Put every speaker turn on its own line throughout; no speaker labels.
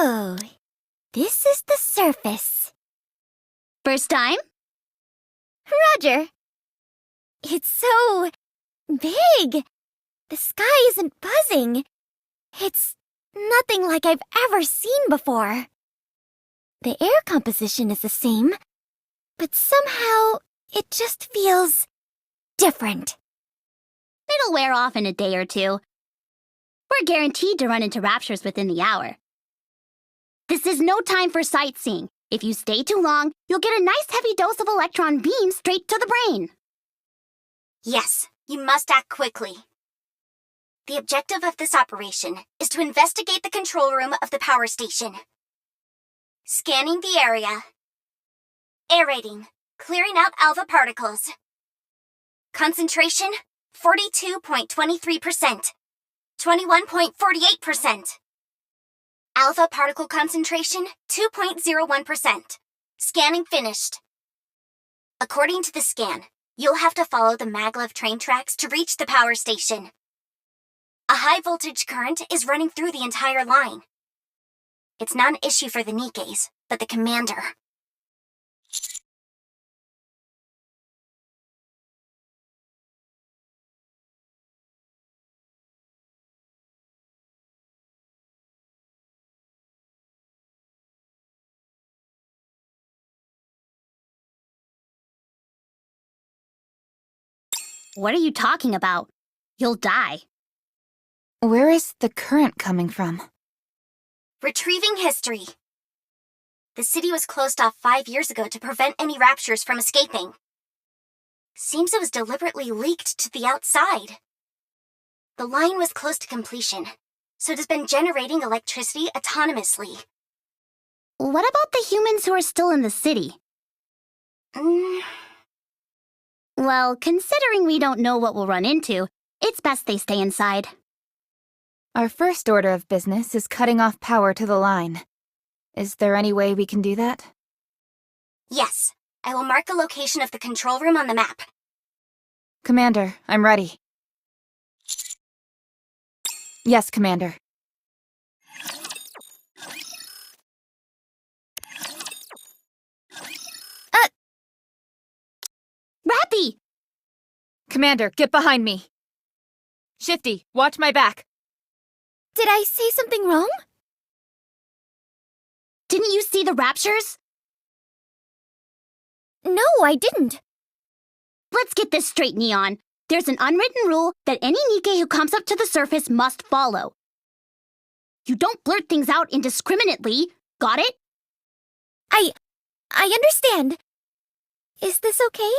So, this is the surface.
First time?
Roger. It's so big. The sky isn't buzzing. It's nothing like I've ever seen before. The air composition is the same, but somehow it just feels different.
It'll wear off in a day or two. We're guaranteed to run into raptures within the hour. This is no time for sightseeing. If you stay too long, you'll get a nice heavy dose of electron beams straight to the brain.
Yes, you must act quickly. The objective of this operation is to investigate the control room of the power station. Scanning the area. Aerating, clearing out alpha particles. Concentration, 42.23%. 21.48%. Alpha particle concentration, 2.01%. Scanning finished. According to the scan, you'll have to follow the maglev train tracks to reach the power station. A high voltage current is running through the entire line. It's not an issue for the Nikkes, but the commander.
What are you talking about? You'll die.
Where is the current coming from?
Retrieving history. The city was closed off 5 years ago to prevent any raptures from escaping. Seems it was deliberately leaked to the outside. The line was close to completion, so it has been generating electricity autonomously.
What about the humans who are still in the city? Well, considering we don't know what we'll run into, it's best they stay inside.
Our first order of business is cutting off power to the line. Is there any way we can do that?
Yes, I will mark the location of the control room on the map.
Commander, I'm ready. Yes, Commander.
Rappy!
Commander, get behind me. Shifty, watch my back.
Did I say something wrong?
Didn't you see the raptures?
No, I didn't.
Let's get this straight, Neon. There's an unwritten rule that any Nikke who comes up to the surface must follow. You don't blurt things out indiscriminately. Got it?
I understand. Is this okay?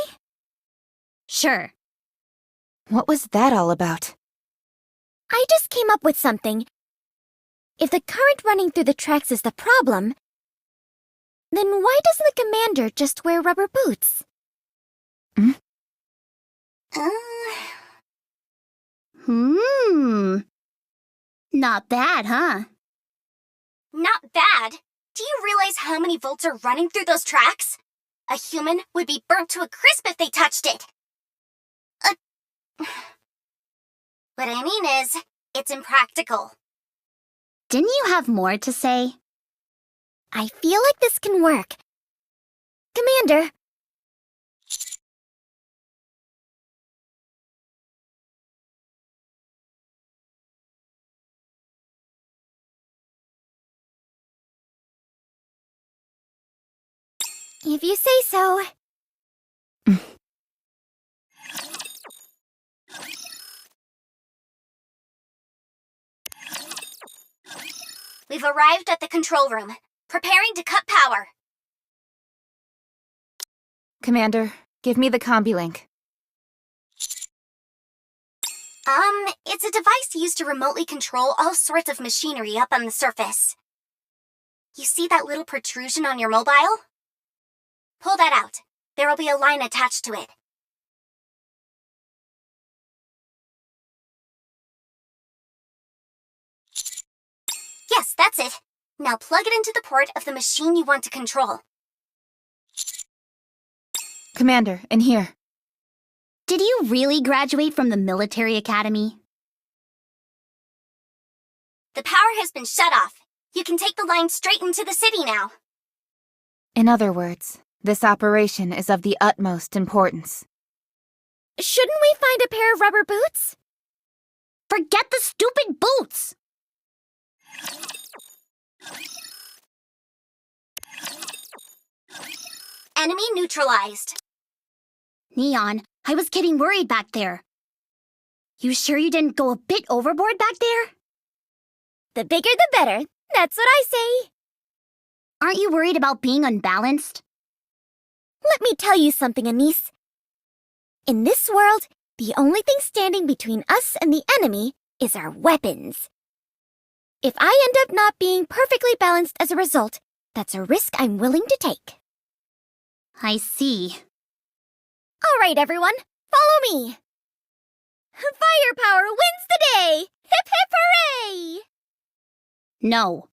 Sure.
What was that all about?
I just came up with something. If the current running through the tracks is the problem, then why doesn't the commander just wear rubber boots?
Not bad, huh?
Not bad. Do you realize how many volts are running through those tracks? A human would be burnt to a crisp if they touched it. What I mean is, it's impractical.
Didn't you have more to say?
I feel like this can work. Commander. If you say so.
We've arrived at the control room, preparing to cut power.
Commander, give me the combi link.
It's a device used to remotely control all sorts of machinery up on the surface. You see that little protrusion on your mobile? Pull that out. There will be a line attached to it. Yes, that's it. Now plug it into the port of the machine you want to control.
Commander, in here.
Did you really graduate from the military academy?
The power has been shut off. You can take the line straight into the city now.
In other words, this operation is of the utmost importance.
Shouldn't we find a pair of rubber boots?
Forget the stupid boots!
Enemy neutralized.
Neon, I was getting worried back there. You sure you didn't go a bit overboard back there?
The bigger the better. That's what I say.
Aren't you worried about being unbalanced?
Let me tell you something, Anise. In this world, the only thing standing between us and the enemy is our weapons. If I end up not being perfectly balanced as a result, that's a risk I'm willing to take.
I see.
All right, everyone, follow me. Firepower wins the day! Hip hip hooray!
No.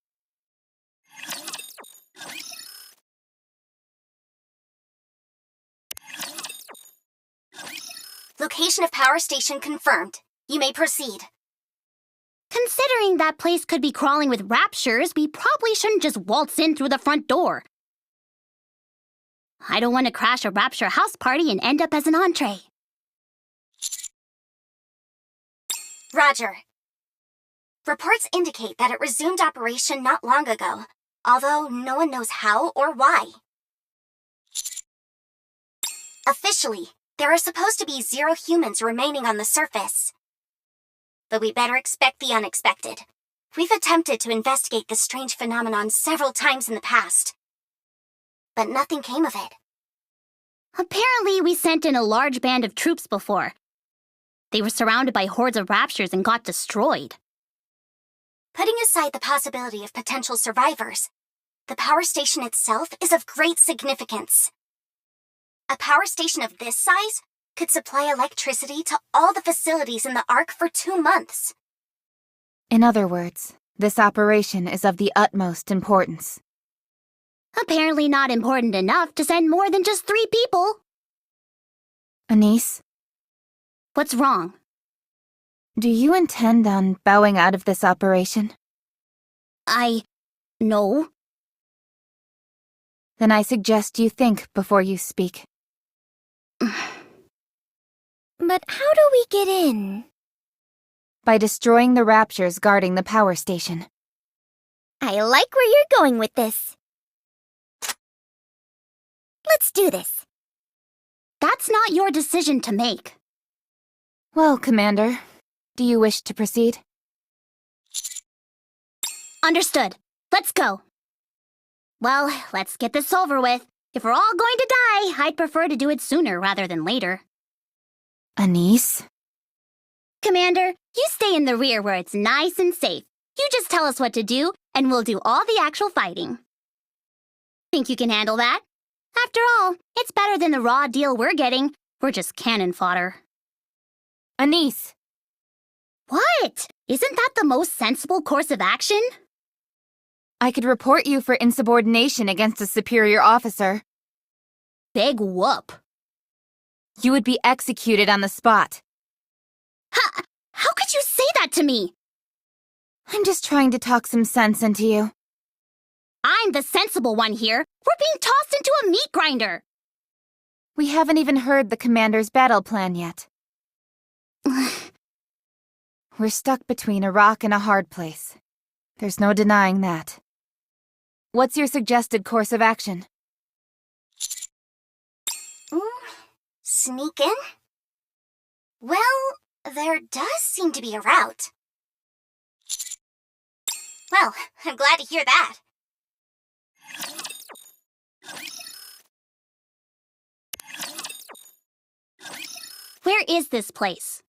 Location of power station confirmed. You may proceed.
Considering that place could be crawling with raptures, we probably shouldn't just waltz in through the front door. I don't want to crash a rapture house party and end up as an entree.
Roger. Reports indicate that it resumed operation not long ago, although no one knows how or why. Officially, there are supposed to be 0 humans remaining on the surface. But we better expect the unexpected. We've attempted to investigate this strange phenomenon several times in the past, but nothing came of it.
Apparently, we sent in a large band of troops before. They were surrounded by hordes of raptures and got destroyed.
Putting aside the possibility of potential survivors, the power station itself is of great significance. A power station of this size could supply electricity to all the facilities in the Ark for 2 months.
In other words, this operation is of the utmost importance.
Apparently not important enough to send more than just 3 people.
Anise,
What's wrong?
do you intend on bowing out of this operation?
No.
Then I suggest you think before you speak.
But how do we get in?
By destroying the raptures guarding the power station.
I like where you're going with this. Let's do this.
That's not your decision to make.
Well, Commander, do you wish to proceed?
Understood. Let's go. Well, let's get this over with. If we're all going to die, I'd prefer to do it sooner rather than later.
Anise?
Commander, you stay in the rear where it's nice and safe. You just tell us what to do, and we'll do all the actual fighting. Think you can handle that? After all, it's better than the raw deal we're getting. We're just cannon fodder.
Anise!
What? Isn't that the most sensible course of action?
I could report you for insubordination against a superior officer.
Big whoop.
You would be executed on the spot.
How could you say that to me?
I'm just trying to talk some sense into you.
I'm the sensible one here. We're being tossed into a meat grinder.
We haven't even heard the Commander's battle plan yet. We're stuck between a rock and a hard place. There's no denying that. What's your suggested course of action?
Sneak in? Well, there does seem to be a route. Well, I'm glad to hear that.
Where is this place?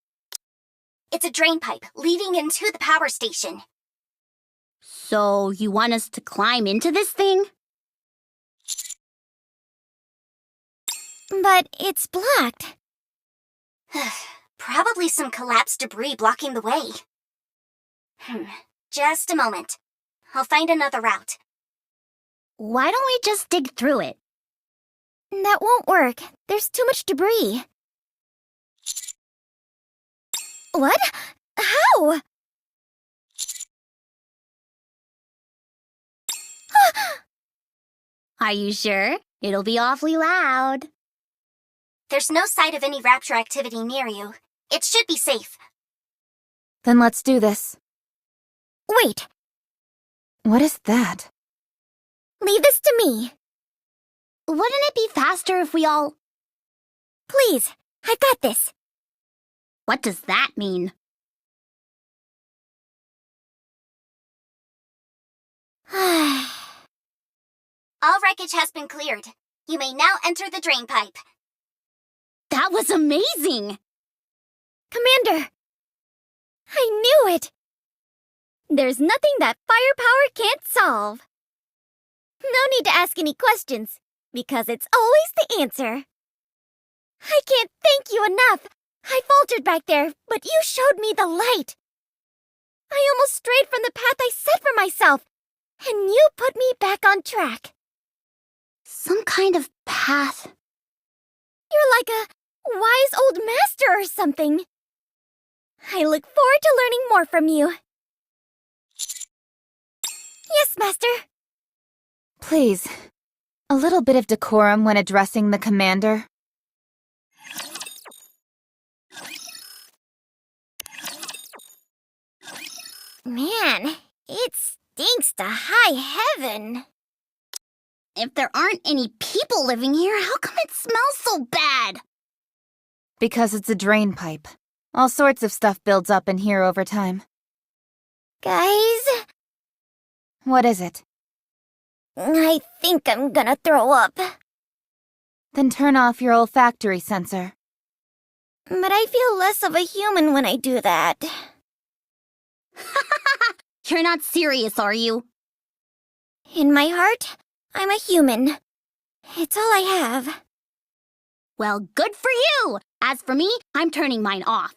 It's a drain pipe leading into the power station.
So you want us to climb into this thing?
But it's blocked.
Probably some collapsed debris blocking the way. Just a moment. I'll find another route.
Why don't we just dig through it?
That won't work. There's too much debris. What? How?
Are you sure? It'll be awfully loud.
There's no sign of any rapture activity near you. It should be safe.
Then let's do this.
Wait,
What is that?
leave this to me.
Wouldn't it be faster if we all...
Please, I've got this.
What does that mean?
All wreckage has been cleared. You may now enter the drain pipe.
That was amazing!
Commander! I knew it! There's nothing that firepower can't solve. No need to ask any questions, because it's always the answer. I can't thank you enough. I faltered back there, but you showed me the light. I almost strayed from the path I set for myself, and you put me back on track.
Some kind of path.
You're like a wise old master or something. I look forward to learning more from you. Yes, Master.
Please, a little bit of decorum when addressing the commander.
Man, it stinks to high heaven.
If there aren't any people living here, how come it smells so bad?
Because it's a drain pipe. All sorts of stuff builds up in here over time.
Guys,
What is it?
I think I'm gonna throw up.
Then turn off your olfactory sensor.
But I feel less of a human when I do that.
You're not serious, are you?
In my heart, I'm a human. It's all I have.
Well, good for you! As for me, I'm turning mine off.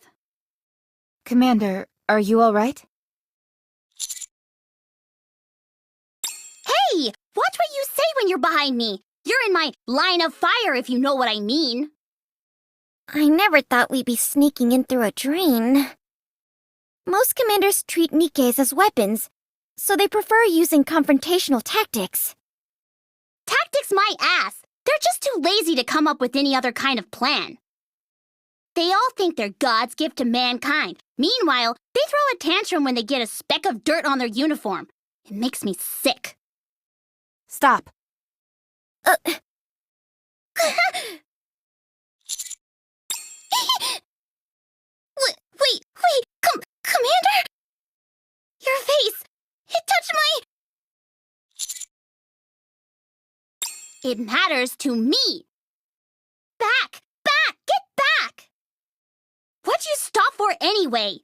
Commander, are you all right?
Hey! Watch what you say when you're behind me! You're in my line of fire, if you know what I mean.
I never thought we'd be sneaking in through a drain. Most commanders treat Nikkes as weapons, so they prefer using confrontational tactics.
Tactics my ass! They're just too lazy to come up with any other kind of plan. They all think they're God's gift to mankind. Meanwhile, they throw a tantrum when they get a speck of dirt on their uniform. It makes me sick.
Stop.
Wait, Commander? Your face, it touched my... It matters to me. Back, get back! What'd you stop for anyway?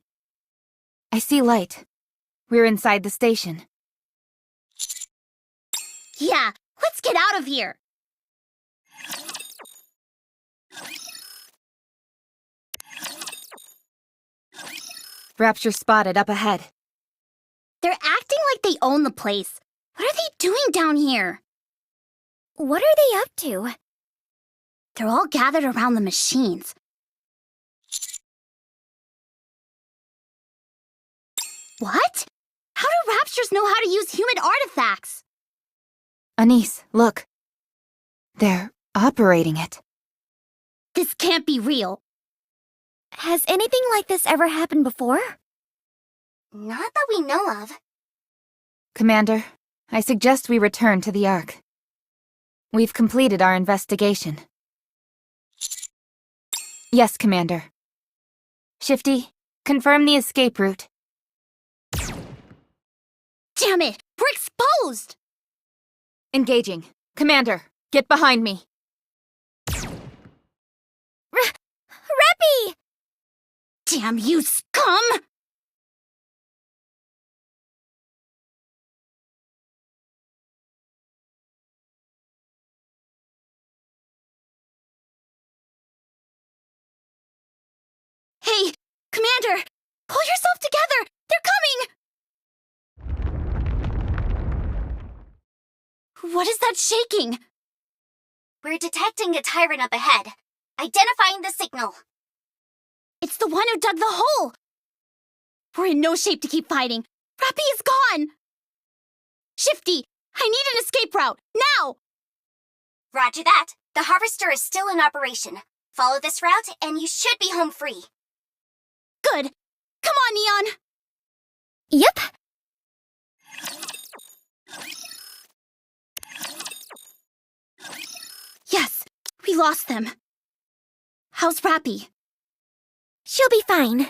I see light. We're inside the station.
Yeah, let's get out of here.
Rapture spotted up ahead.
They're acting like they own the place. What are they doing down here?
What are they up to?
They're all gathered around the machines. What? How do Raptures know how to use human artifacts?
Anise, look. They're operating it.
This can't be real.
Has anything like this ever happened before?
Not that we know of.
Commander, I suggest we return to the Ark. We've completed our investigation. Yes, Commander. Shifty, confirm the escape route.
Damn it! We're exposed!
Engaging. Commander, get behind me.
Reppy!
Damn you, scum! Hey, Commander! Pull yourself together! They're coming! What is that shaking?
We're detecting a tyrant up ahead. Identifying the signal.
It's the one who dug the hole! We're in no shape to keep fighting. Rappy is gone! Shifty, I need an escape route, now!
Roger that. The harvester is still in operation. Follow this route and you should be home free.
Good. Come on, Neon.
Yep.
Yes, we lost them. How's Rappy?
She'll be fine.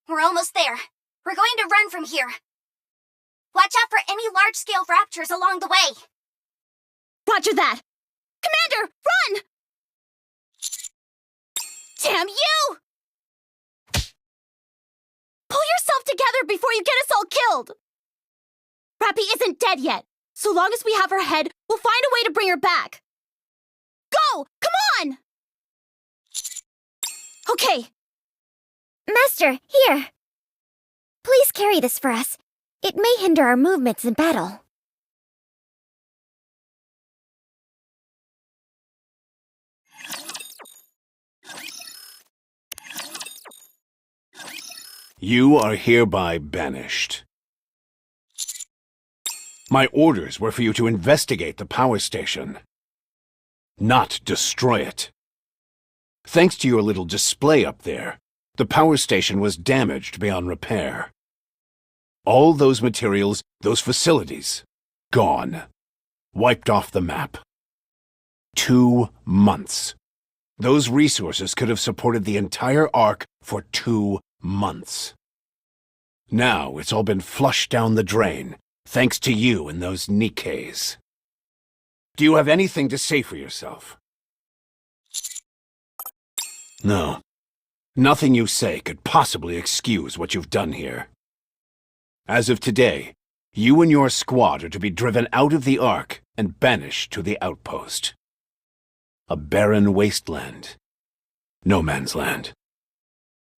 We're almost there. We're going to run from here. Watch out for any large-scale raptors along the way.
Roger that. Commander, run! Damn you! Pull yourself together before you get us all killed! Rappy isn't dead yet. So long as we have her head, we'll find a way to bring her back. Go! Come on! Okay.
Master, here. Please carry this for us. It may hinder our movements in battle.
You are hereby banished. My orders were for you to investigate the power station, not destroy it. Thanks to your little display up there, the power station was damaged beyond repair. All those materials, those facilities, gone. Wiped off the map. 2 months. Those resources could have supported the entire Ark for 2 months. Now it's all been flushed down the drain, thanks to you and those Nikkes. Do you have anything to say for yourself? No. Nothing you say could possibly excuse what you've done here. As of today, you and your squad are to be driven out of the Ark and banished to the outpost. A barren wasteland. No man's land.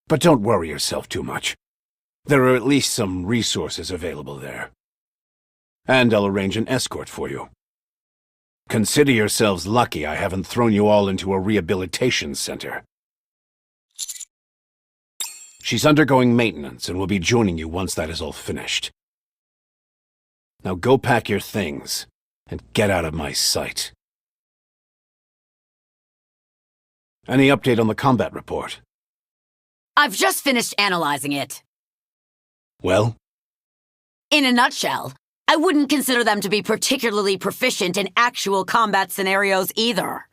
But don't worry yourself too much. There are at least some resources available there. And I'll arrange an escort for you. Consider yourselves lucky I haven't thrown you all into a rehabilitation center. She's undergoing maintenance and will be joining you once that is all finished. Now go pack your things and get out of my sight. Any update on the combat report?
I've just finished analyzing it.
Well?
In a nutshell, I wouldn't consider them to be particularly proficient in actual combat scenarios either.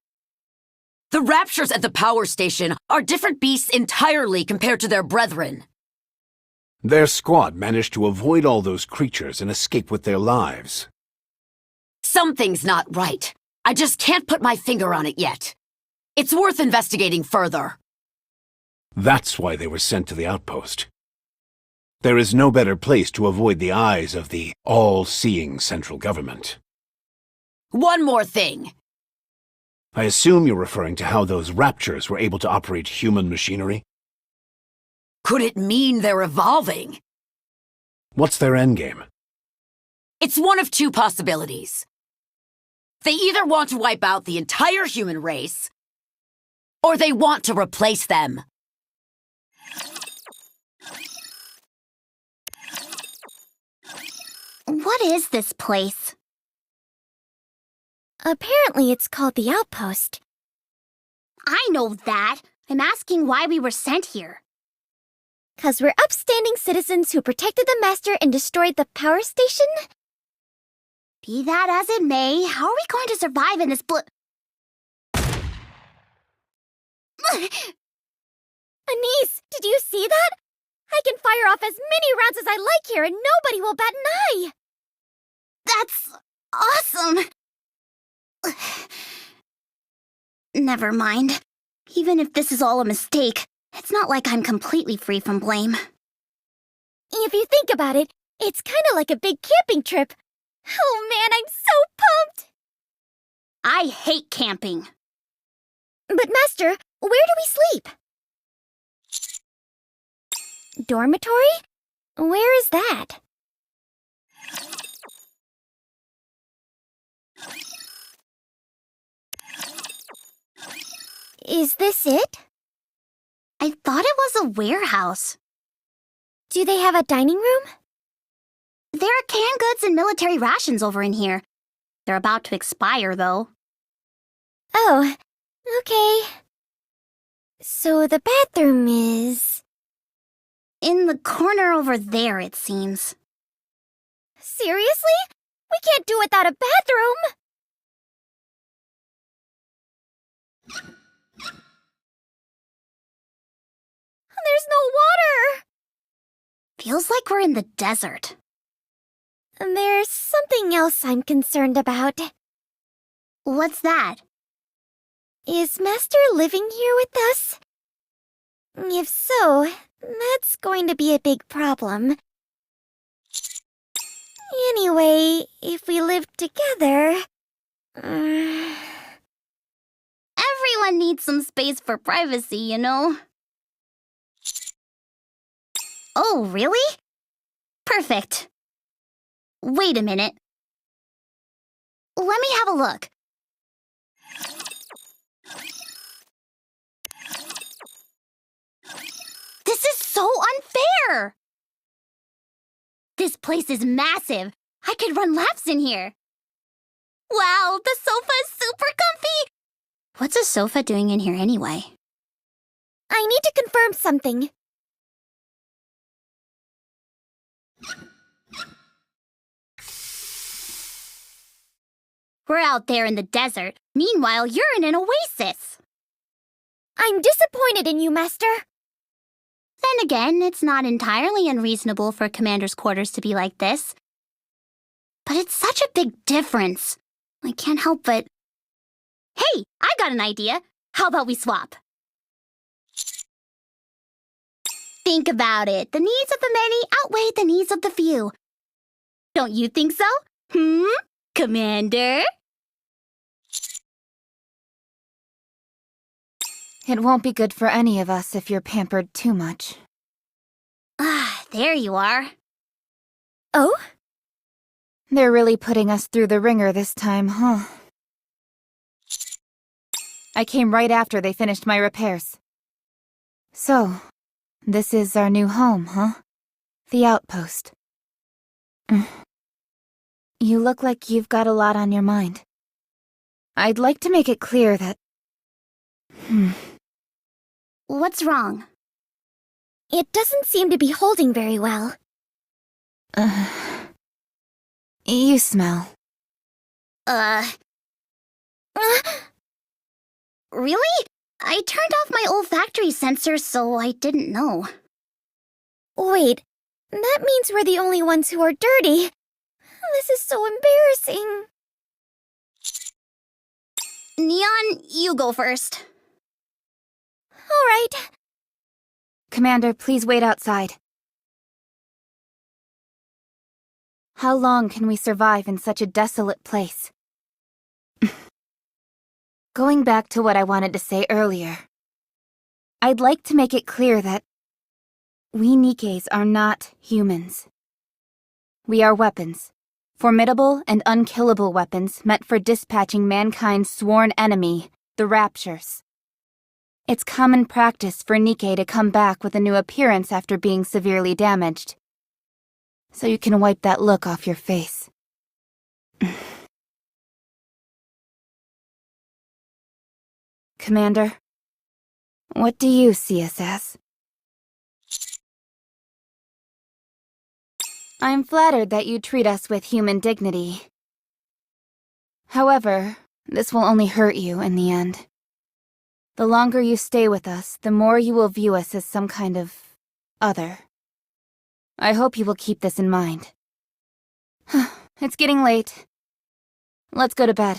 The Raptures at the power station are different beasts entirely compared to their brethren.
Their squad managed to avoid all those creatures and escape with their lives.
Something's not right. I just can't put my finger on it yet. It's worth investigating further.
That's why they were sent to the outpost. There is no better place to avoid the eyes of the all-seeing central government.
One more thing.
I assume you're referring to how those Raptures were able to operate human machinery?
Could it mean they're evolving?
What's their endgame?
It's one of two possibilities. They either want to wipe out the entire human race, or they want to replace them.
What is this place?
Apparently it's called the Outpost.
I know that. I'm asking why we were sent here.
'Cause we're upstanding citizens who protected the Master and destroyed the power station?
Be that as it may, how are we going to survive in this
Anise, did you see that? I can fire off as many rounds as I like here and nobody will bat an eye!
That's awesome! Never mind. Even if this is all a mistake, it's not like I'm completely free from blame.
If you think about it, it's kinda like a big camping trip. Oh man, I'm so pumped!
I hate camping.
But Master, where do we sleep? Dormitory? Where is that? Is this it?
I thought it was a warehouse.
Do they have a dining room?
There are canned goods and military rations over in here. They're about to expire, though.
Oh, okay. So the bathroom is...
In the corner over there, it seems.
Seriously? We can't do without a bathroom! There's no water!
Feels like we're in the desert.
There's something else I'm concerned about.
What's that?
Is Master living here with us? If so, that's going to be a big problem. Anyway, if we live together...
Everyone needs some space for privacy, you know? Oh, really? Perfect. Wait a minute. Let me have a look. This is so unfair! This place is massive. I could run laps in here. Wow, the sofa is super comfy! What's a sofa doing in here anyway?
I need to confirm something.
We're out there in the desert. Meanwhile, you're in an oasis.
I'm disappointed in you, Master.
Then again, it's not entirely unreasonable for Commander's quarters to be like this. But it's such a big difference. I can't help but... Hey, I got an idea. How about we swap? Think about it. The needs of the many outweigh the needs of the few. Don't you think so? Commander?
It won't be good for any of us if you're pampered too much.
Ah, there you are.
Oh?
They're really putting us through the ringer this time, huh? I came right after they finished my repairs. So, this is our new home, huh? The outpost. You look like you've got a lot on your mind. I'd like to make it clear that...
What's wrong?
It doesn't seem to be holding very well.
You smell.
Really? I turned off my olfactory sensor, so I didn't know.
Wait, that means we're the only ones who are dirty. This is so embarrassing.
Neon, you go first.
All right.
Commander, please wait outside. How long can we survive in such a desolate place? Going back to what I wanted to say earlier, I'd like to make it clear that we Nikkes are not humans. We are weapons, formidable and unkillable weapons meant for dispatching mankind's sworn enemy, the Raptures. It's common practice for Nikke to come back with a new appearance after being severely damaged. So you can wipe that look off your face. Commander, what do you see us as? I'm flattered that you treat us with human dignity. However, this will only hurt you in the end. The longer you stay with us, the more you will view us as some kind of other. I hope you will keep this in mind. It's getting late. Let's go to bed.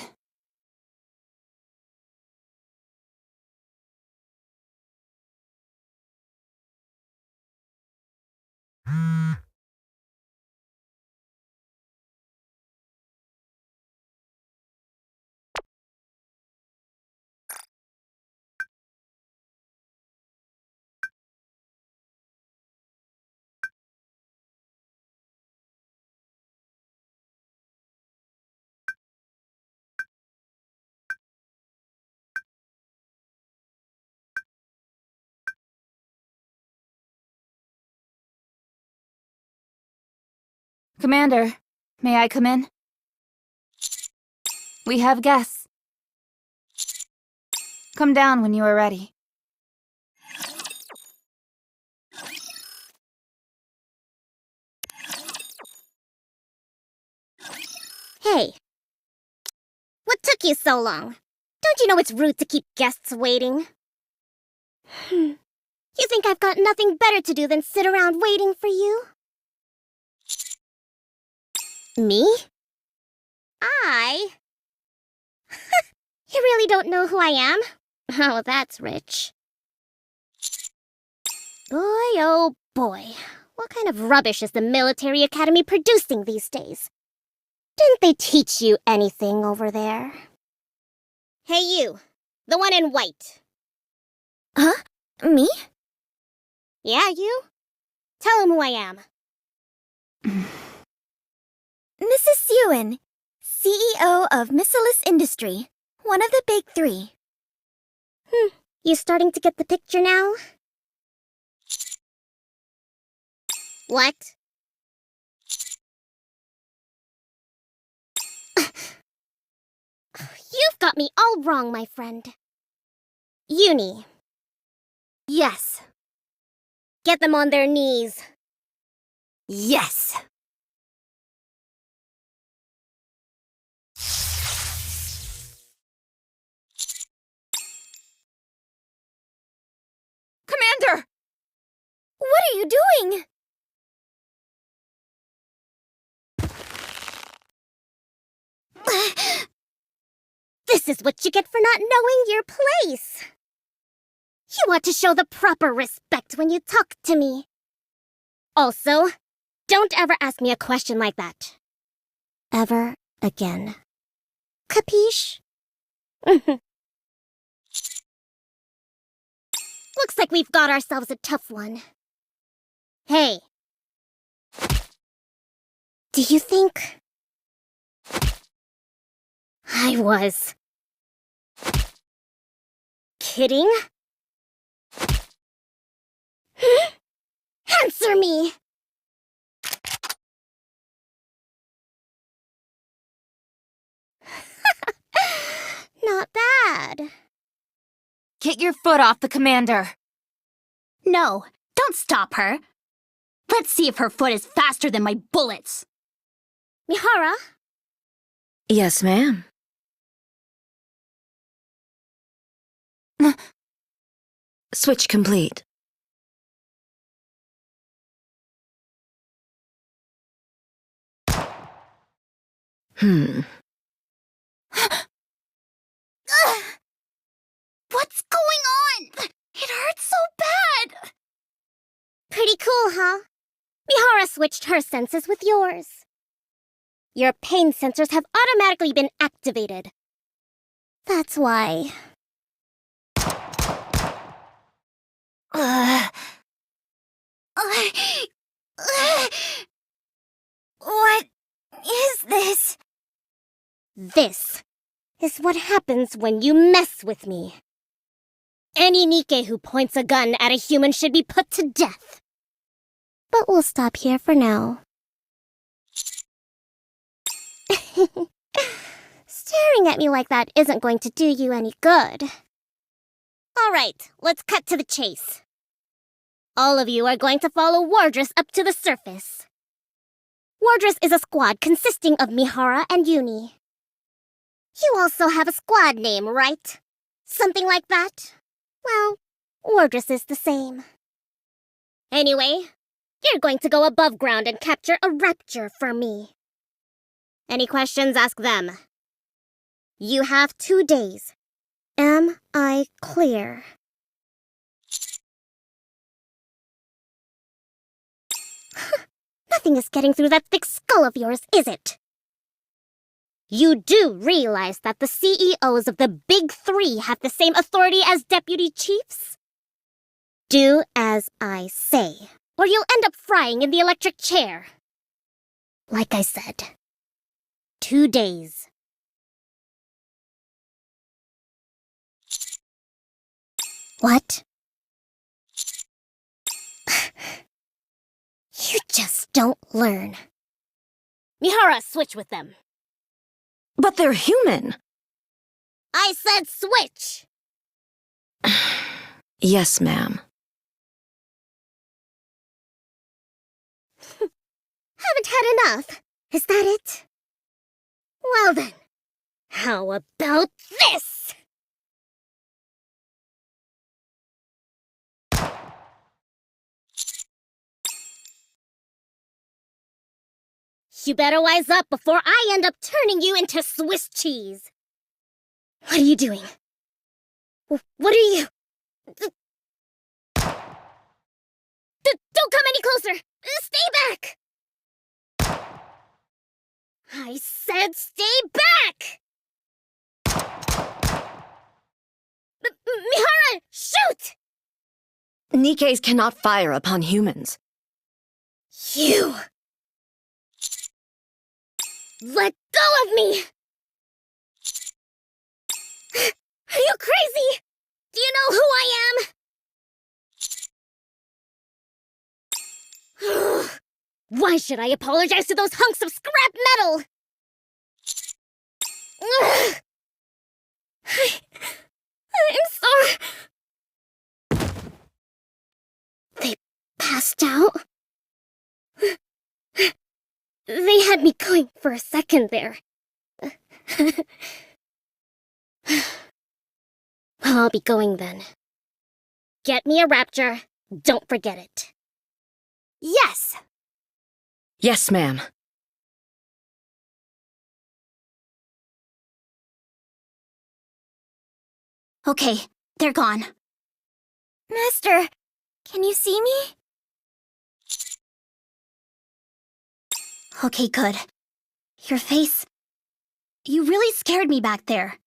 Commander, may I come in? We have guests. Come down when you are ready.
Hey. What took you so long? Don't you know it's rude to keep guests waiting? You think I've got nothing better to do than sit around waiting for you? Me? I? You really don't know who I am? Oh, that's rich. Boy, oh boy. What kind of rubbish is the military academy producing these days? Didn't they teach you anything over there? Hey you, the one in white. Huh? Me? Yeah, you. Tell him who I am. Mrs. Ewan, CEO of Miscellaneous Industry, one of the big three. You starting to get the picture now? What? You've got me all wrong, my friend. Uni. Yes. Get them on their knees.
Yes!
Commander!
What are you doing? This is what you get for not knowing your place. You ought to show the proper respect when you talk to me. Also, don't ever ask me a question like that. Ever again. Capiche? Looks like we've got ourselves a tough one. Hey. Do you think I was kidding? Answer me! Not bad.
Get your foot off the commander.
No, don't stop her. Let's see if her foot is faster than my bullets.
Mihara?
Yes, ma'am. Switch complete.
What's going on? It hurts so bad.
Pretty cool, huh? Mihara switched her senses with yours. Your pain sensors have automatically been activated. That's why. What is this? This is what happens when you mess with me. Any Nikke who points a gun at a human should be put to death. But we'll stop here for now. Staring at me like that isn't going to do you any good. All right, let's cut to the chase. All of you are going to follow Wardress up to the surface. Wardress is a squad consisting of Mihara and Uni. You also have a squad name, right? Something like that? Well, Wardress is the same. Anyway, you're going to go above ground and capture a rapture for me. Any questions, ask them. You have 2 days. Am I clear? Nothing is getting through that thick skull of yours, is it? You do realize that the CEOs of the Big Three have the same authority as deputy chiefs? Do as I say, or you'll end up frying in the electric chair. Like I said, 2 days. What? You just don't learn. Mihara, switch with them.
But they're human.
I said switch!
Yes, ma'am.
Haven't had enough. Is that it? Well then, how about this? You better wise up before I end up turning you into Swiss cheese. What are you doing? What are you... Don't come any closer! Stay back! I said stay back! Mihara, shoot!
Nikke's cannot fire upon humans.
You! Let go of me! Are you crazy? Do you know who I am? Why should I apologize to those hunks of scrap metal? I'm sorry. They passed out? They had me going for a second there. I'll be going then. Get me a rapture. Don't forget it. Yes!
Yes, ma'am.
Okay, they're gone.
Master, can you see me?
Okay, good. Your face... You really scared me back there.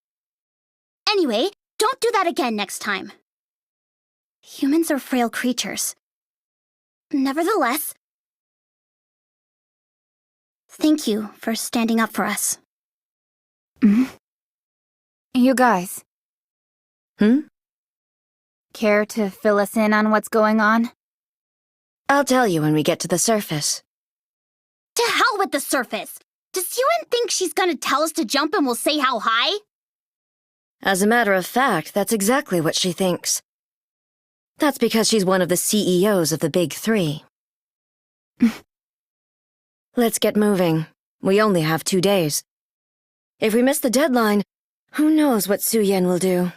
Anyway, don't do that again next time. Humans are frail creatures. Nevertheless, thank you for standing up for us.
You guys.
Hmm?
Care to fill us in on what's going on?
I'll tell you when we get to the surface.
To hell with the surface! Does Yuen think she's gonna tell us to jump and we'll say how high?
As a matter of fact, that's exactly what she thinks. That's because she's one of the CEOs of the Big Three. Let's get moving. We only have 2 days. If we miss the deadline, who knows what Su Yen will do.